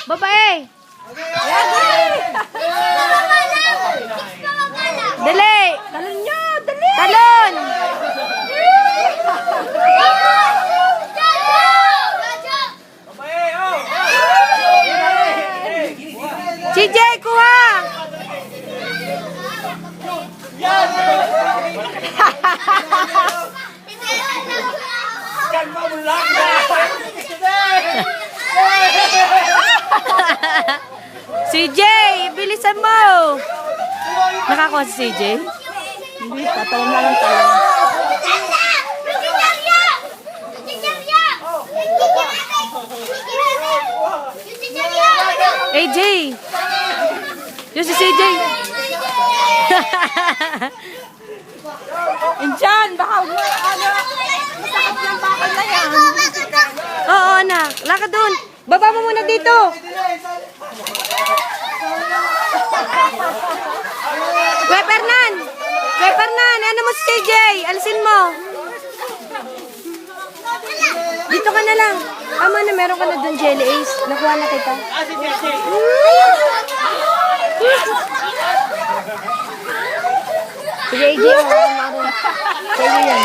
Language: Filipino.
Babae. Dali. Talon nyo! Dali! Talon. CJ, kuha. CJ, bilisan mo. Nakakuha si CJ? Hindi, tatalon lang ang talon. AJ. Yung si CJ. Diyan, baka masakit ng bakal na yan. Oo, anak. Lakad doon. Baba mo muna dito. Kuya Fernan. Kuya Fernan, ano mo si CJ? Alisin mo. Dito ka na lang. Tama na, meron ka na doon, Jelly Ace. Nakuha na kita. Sige, AJ. Sige, yan.